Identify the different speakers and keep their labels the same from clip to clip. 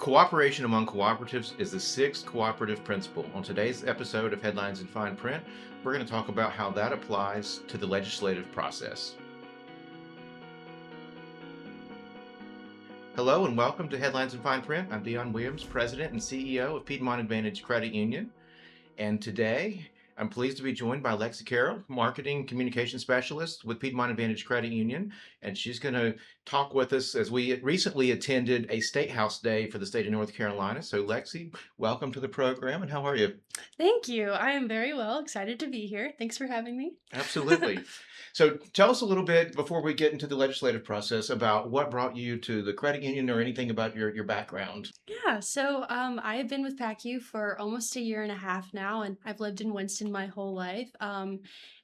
Speaker 1: Cooperation among cooperatives is the sixth cooperative principle. On today's episode of Headlines in Fine Print, we're going to talk about how that applies to the legislative process. Hello and welcome to Headlines in Fine Print. I'm Dion Williams, President and CEO of Piedmont Advantage Credit Union. And today, I'm pleased to be joined by Lexie Carroll, Marketing Communication Specialist with Piedmont Advantage Credit Union. And she's going to talk with us as we recently attended a State House Day for the state of North Carolina. So, Lexie, welcome to the program. And how are you?
Speaker 2: Thank you. I am very well, excited to be here. Thanks for having me.
Speaker 1: Absolutely. So, tell us a little bit before we get into the legislative process about what brought you to the credit union or anything about your background.
Speaker 2: I have been with PACU for almost a year and a half now, and I've lived in Winston my whole life.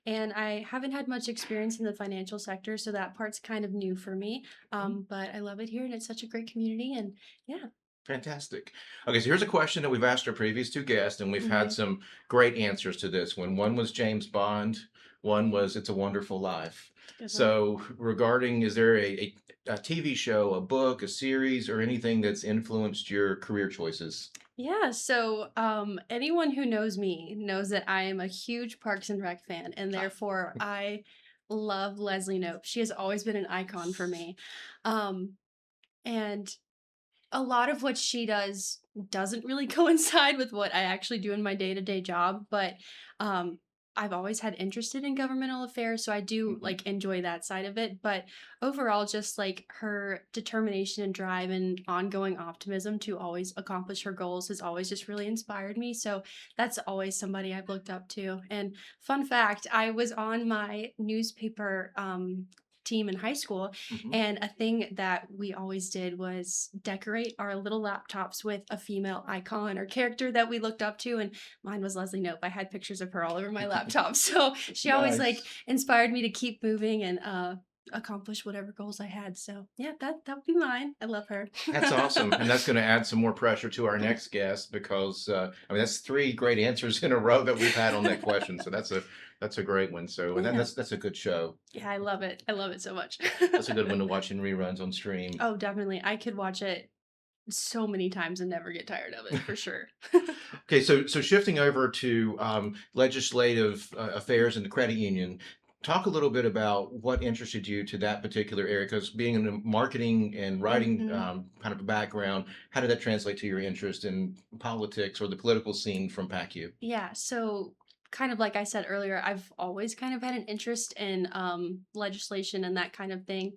Speaker 2: And I haven't had much experience in the financial sector, so that part's kind of new for me. But I love it here, and it's such a great community. And yeah.
Speaker 1: Fantastic. Okay, so here's a question that we've asked our previous two guests, and we've had
Speaker 2: hmm
Speaker 1: some great answers to this one. One was James Bond, one was It's a Wonderful Life.
Speaker 2: Good one.
Speaker 1: So, regarding, is there a TV show, a book, a series, or anything that's influenced your career choices?
Speaker 2: Anyone who knows me knows that I am a huge Parks and Rec fan, and therefore I love Leslie Knope. She has always been an icon for me. Um, and a lot of what she does doesn't really coincide with what I actually do in my day-to-day job, but um I've always had interested in governmental affairs, so I do
Speaker 1: Mhm.
Speaker 2: like enjoy that side of it, but overall just like her determination and drive and ongoing optimism to always accomplish her goals has always just really inspired me. So that's always somebody I've looked up to. And fun fact, I was on my newspaper team in high school,
Speaker 1: Mhm.
Speaker 2: and a thing that we always did was decorate our little laptops with a female icon or character that we looked up to. And mine was Leslie Knope. I had pictures of her all over my laptop. So she always like
Speaker 1: Nice.
Speaker 2: inspired me to keep moving and accomplish whatever goals I had. So yeah, that would be mine. I love her.
Speaker 1: That's awesome. And that's going to add some more pressure to our next guest because that's three great answers in a row that we've had on that question. So that's a great one. So and then
Speaker 2: Yeah.
Speaker 1: that's a good show.
Speaker 2: Yeah, I love it. I love it so much.
Speaker 1: That's a good one to watch in reruns on stream.
Speaker 2: Oh, definitely. I could watch it so many times and never get tired of it for sure.
Speaker 1: Okay, so shifting over to legislative affairs in the credit union, talk a little bit about what interested you to that particular area. Because being in the marketing and writing
Speaker 2: hmm
Speaker 1: kind of a background, how did that translate to your interest in politics or the political scene from PACU?
Speaker 2: Yeah, so kind of like I said earlier, I've always kind of had an interest in legislation and that kind of thing.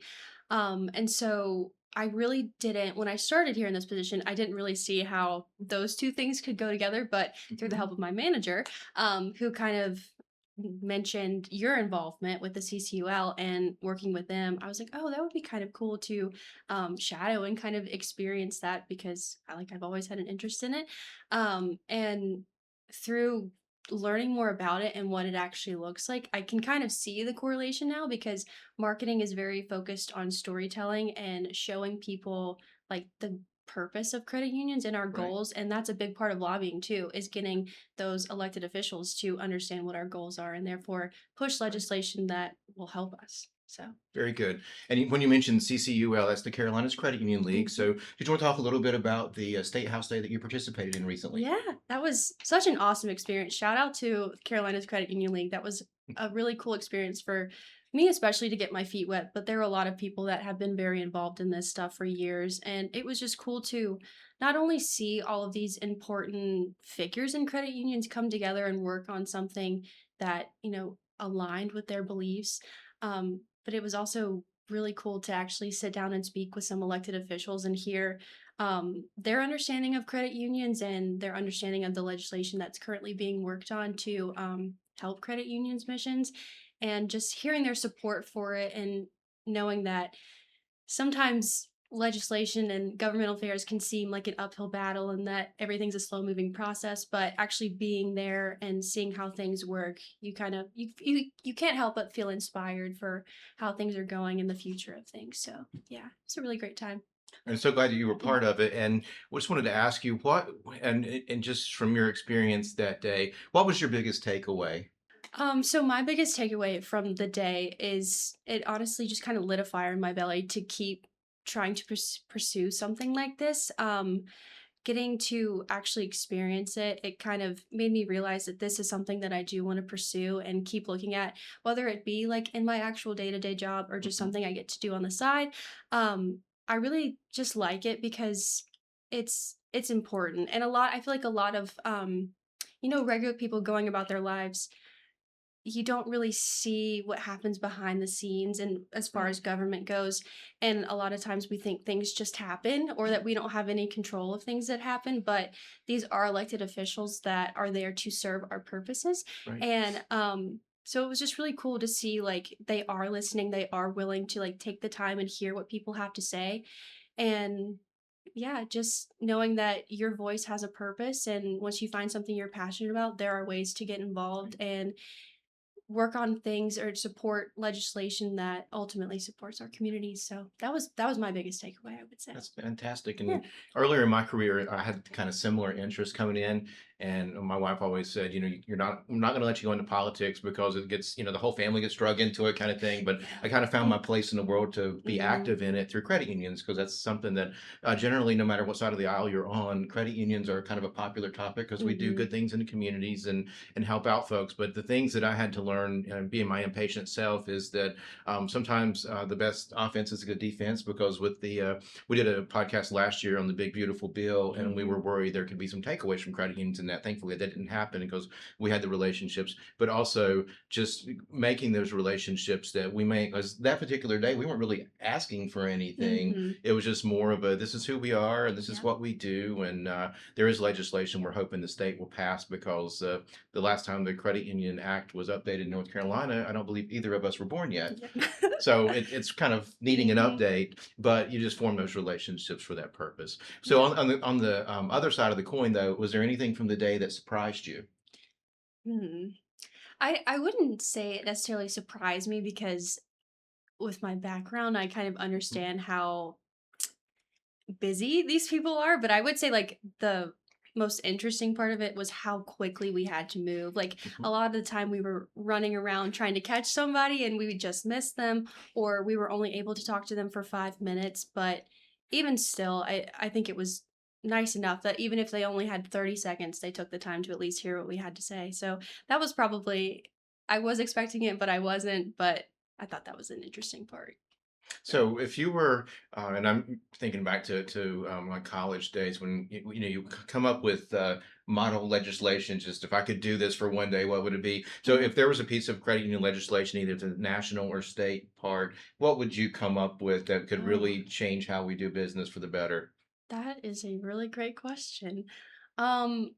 Speaker 2: And so I really didn't, when I started here in this position, I didn't really see how those two things could go together. But through the
Speaker 1: Mhm.
Speaker 2: help of my manager, who kind of mentioned your involvement with the CCUL and working with them, I was like, oh, that would be kind of cool to shadow and kind of experience that because I've always had an interest in it. And through learning more about it and what it actually looks like, I can kind of see the correlation now because marketing is very focused on storytelling and showing people like the purpose of credit unions and our
Speaker 1: Right.
Speaker 2: goals. And that's a big part of lobbying too, is getting those elected officials to understand what our goals are and therefore push
Speaker 1: Right.
Speaker 2: legislation that will help us. So
Speaker 1: Very good. And when you mentioned CCUL, that's the Carolinas Credit Union League.
Speaker 2: mhm.
Speaker 1: So did you want to talk a little bit about the State House Day that you participated in recently?
Speaker 2: Yeah, that was such an awesome experience. Shout out to Carolina's Credit Union League. That was a really cool experience for me, especially to get my feet wet. But there are a lot of people that have been very involved in this stuff for years. And it was just cool to not only see all of these important figures in credit unions come together and work on something that, aligned with their beliefs, but it was also really cool to actually sit down and speak with some elected officials and hear their understanding of credit unions and their understanding of the legislation that's currently being worked on to help credit unions missions, and just hearing their support for it and knowing that sometimes legislation and governmental affairs can seem like an uphill battle and that everything's a slow moving process, but actually being there and seeing how things work, you kind of you can't help but feel inspired for how things are going in the future of things. So yeah, it's a really great time.
Speaker 1: I'm so glad that you were part of it. And we just wanted to ask you and just from your experience that day, what was your biggest takeaway?
Speaker 2: So my biggest takeaway from the day is it honestly just kind of lit a fire in my belly to keep trying to pursue something like this. Getting to actually experience it, it kind of made me realize that this is something that I do want to pursue and keep looking at, whether it be like in my actual day-to-day job or just
Speaker 1: Mhm.
Speaker 2: something I get to do on the side. I really just like it because it's important. And I feel like a lot of regular people going about their lives, you don't really see what happens behind the scenes and as far
Speaker 1: Right.
Speaker 2: as government goes. And a lot of times we think things just happen or that we don't have any control of things that happen, but these are elected officials that are there to serve our purposes.
Speaker 1: Right.
Speaker 2: And so it was just really cool to see like they are listening, they are willing to like take the time and hear what people have to say. And yeah, just knowing that your voice has a purpose, and once you find something you're passionate about, there are ways to get involved and work on things or support legislation that ultimately supports our communities. So that was my biggest takeaway, I would say.
Speaker 1: That's fantastic.
Speaker 2: Yeah.
Speaker 1: And earlier in my career, I had kind of similar interests coming in. And my wife always said, I'm not going to let you go into politics because it gets, the whole family gets drug into it kind of thing. But
Speaker 2: Yeah.
Speaker 1: I kind of found my place in the world to be
Speaker 2: Mhm.
Speaker 1: active in it through credit unions because that's something that generally, no matter what side of the aisle you're on, credit unions are kind of a popular topic because we do
Speaker 2: Mhm.
Speaker 1: good things in the communities and help out folks. But the things that I had to learn, being my impatient self, is that sometimes the best offense is a good defense because we did a podcast last year on the big beautiful bill, and we were
Speaker 2: Mhm.
Speaker 1: worried there could be some takeaways from credit unions in that. Thankfully, that didn't happen because we had the relationships, but also just making those relationships that we make. Because that particular day, we weren't really asking for anything.
Speaker 2: Mhm.
Speaker 1: It was just more of a this is who we are and this is
Speaker 2: Yeah.
Speaker 1: what we do. And there is legislation we're hoping the state will pass because the last time the Credit Union Act was updated in North Carolina, I don't believe either of us were born yet.
Speaker 2: Yep.
Speaker 1: So it's kind of needing an
Speaker 2: Mhm.
Speaker 1: update, but you just form those relationships for that purpose. So
Speaker 2: Yeah.
Speaker 1: on the other side of the coin, though, was there anything from the day that surprised you?
Speaker 2: Hmm. I wouldn't say it necessarily surprised me because with my background, I kind of
Speaker 1: Mhm,
Speaker 2: understand how busy these people are, but I would say like the most interesting part of it was how quickly we had to move. Like
Speaker 1: mhm.
Speaker 2: a lot of the time we were running around trying to catch somebody and we would just miss them, or we were only able to talk to them for 5 minutes. But even still, I think it was nice enough that even if they only had 30 seconds, they took the time to at least hear what we had to say. So that was probably, I was expecting it, but I wasn't. But I thought that was an interesting part. So,
Speaker 1: So if you were, and I'm thinking back to my college days when you come up with model legislation. Just if I could do this for one day, what would it be? So
Speaker 2: mhm.
Speaker 1: if there was a piece of credit union legislation, either the national or state part, what would you come up with that could
Speaker 2: Oh.
Speaker 1: really change how we do business for the better?
Speaker 2: That is a really great question. Um,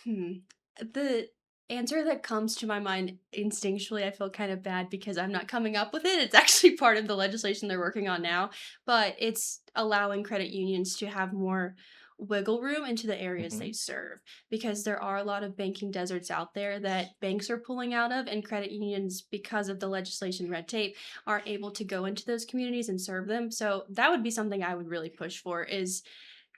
Speaker 2: hmm. The answer that comes to my mind instinctually, I feel kind of bad because I'm not coming up with it. It's actually part of the legislation they're working on now, but it's allowing credit unions to have more wiggle room into the areas they
Speaker 1: Mhm.
Speaker 2: serve because there are a lot of banking deserts out there that banks are pulling out of, and credit unions, because of the legislation red tape, aren't able to go into those communities and serve them. So that would be something I would really push for. Is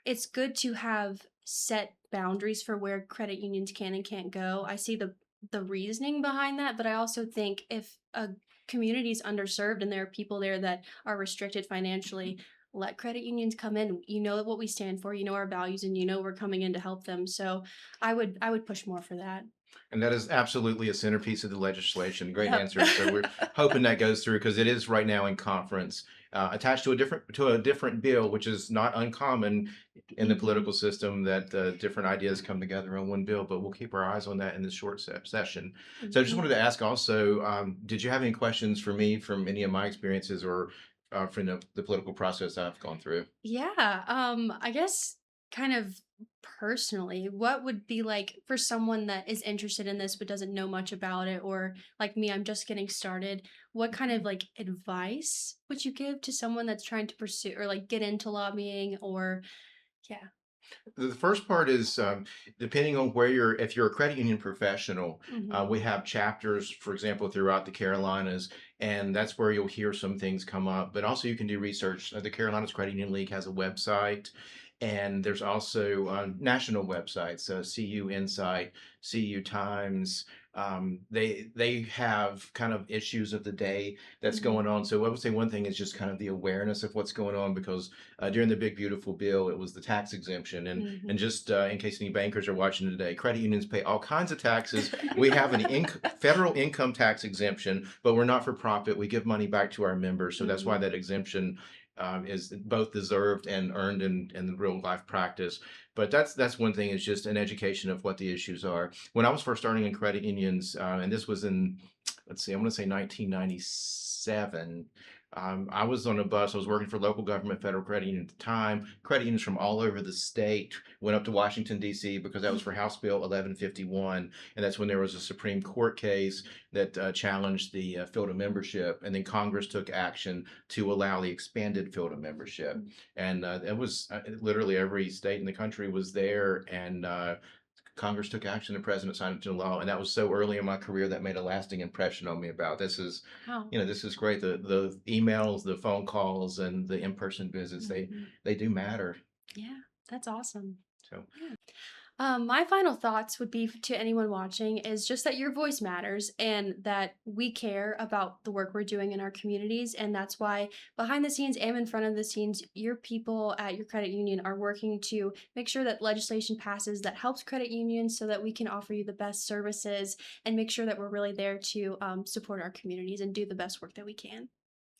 Speaker 2: it's good to have set boundaries for where credit unions can and can't go. I see the reasoning behind that, but I also think if a community is underserved and there are people there that are restricted financially, let credit unions come in. You know what we stand for, you know our values, and you know we're coming in to help them. So I would push more for that.
Speaker 1: And that is absolutely a centerpiece of the legislation. Great
Speaker 2: Yep.
Speaker 1: answer. So we're hoping that goes through because it is right now in conference, attached to a different bill, which is not uncommon in the
Speaker 2: Mhm.
Speaker 1: political system that different ideas come together on one bill. But we'll keep our eyes on that in this short session. So I just
Speaker 2: Mhm.
Speaker 1: wanted to ask also, did you have any questions for me from any of my experiences or from the political process I've gone through?
Speaker 2: Yeah, I guess kind of personally, what would be like for someone that is interested in this but doesn't know much about it, or like me, I'm just getting started, what kind of like advice would you give to someone that's trying to pursue or like get into lobbying or yeah.
Speaker 1: The first part is depending on if you're a credit union professional,
Speaker 2: Mhm.
Speaker 1: we have chapters, for example, throughout the Carolinas, and that's where you'll hear some things come up. But also, you can do research. The Carolinas Credit Union League has a website, And there's also national websites, CU Insight, CU Times. They have kind of issues of the day that's going
Speaker 2: Mhm.
Speaker 1: on. So I would say one thing is just kind of the awareness of what's going on, because during the big beautiful bill, it was the tax exemption, and
Speaker 2: Mhm.
Speaker 1: just in case any bankers are watching today, credit unions pay all kinds of taxes. We have an federal income tax exemption, but we're not for profit. We give money back to our members, so that's why
Speaker 2: Mhm.
Speaker 1: that exemption is both deserved and earned in the real life practice. But that's one thing, is just an education of what the issues are. When I was first starting in credit unions, and this was in, let's see, I'm going to say 1997. I was on a bus. I was working for local government federal credit union at the time. Credit unions from all over the state went up to Washington, D.C., because that was for House Bill 1151. And that's when there was a Supreme Court case that challenged the field of membership. And then Congress took action to allow the expanded field of membership. And it was literally every state in the country was there. And Congress took action, the president signed it into law, and that was so early in my career that made a lasting impression on me about this is,
Speaker 2: Wow.
Speaker 1: this is great. The emails, the phone calls, and the in-person visits,
Speaker 2: Mhm.
Speaker 1: they do matter.
Speaker 2: Yeah, that's awesome.
Speaker 1: So
Speaker 2: Yeah. My final thoughts would be to anyone watching is just that your voice matters and that we care about the work we're doing in our communities. And that's why behind the scenes and in front of the scenes, your people at your credit union are working to make sure that legislation passes that helps credit unions so that we can offer you the best services and make sure that we're really there to support our communities and do the best work that we can.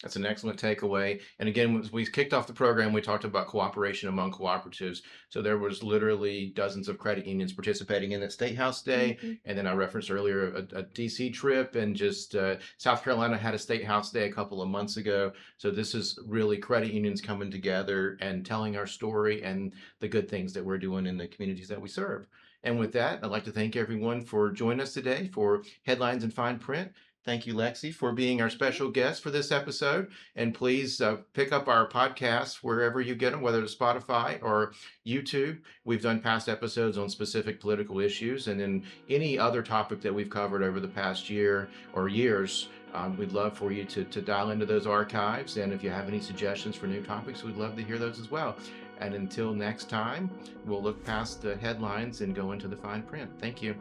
Speaker 1: that's an excellent takeaway. And again, as we kicked off the program, we talked about cooperation among cooperatives. So there was literally dozens of credit unions participating in that State House Day.
Speaker 2: Mhm.
Speaker 1: And then I referenced earlier a DC trip, and just South Carolina had a State House Day a couple of months ago. So this is really credit unions coming together and telling our story and the good things that we're doing in the communities that we serve. And with that, I'd like to thank everyone for joining us today for Headlines in Fine Print. Thank you, Lexie, for being our
Speaker 2: Thank you.
Speaker 1: special guest for this episode. And please pick up our podcasts wherever you get them, whether it's Spotify or YouTube. We've done past episodes on specific political issues, and then any other topic that we've covered over the past year or years. We'd love for you to dial into those archives. And if you have any suggestions for new topics, we'd love to hear those as well. And until next time, we'll look past the headlines and go into the fine print. Thank you.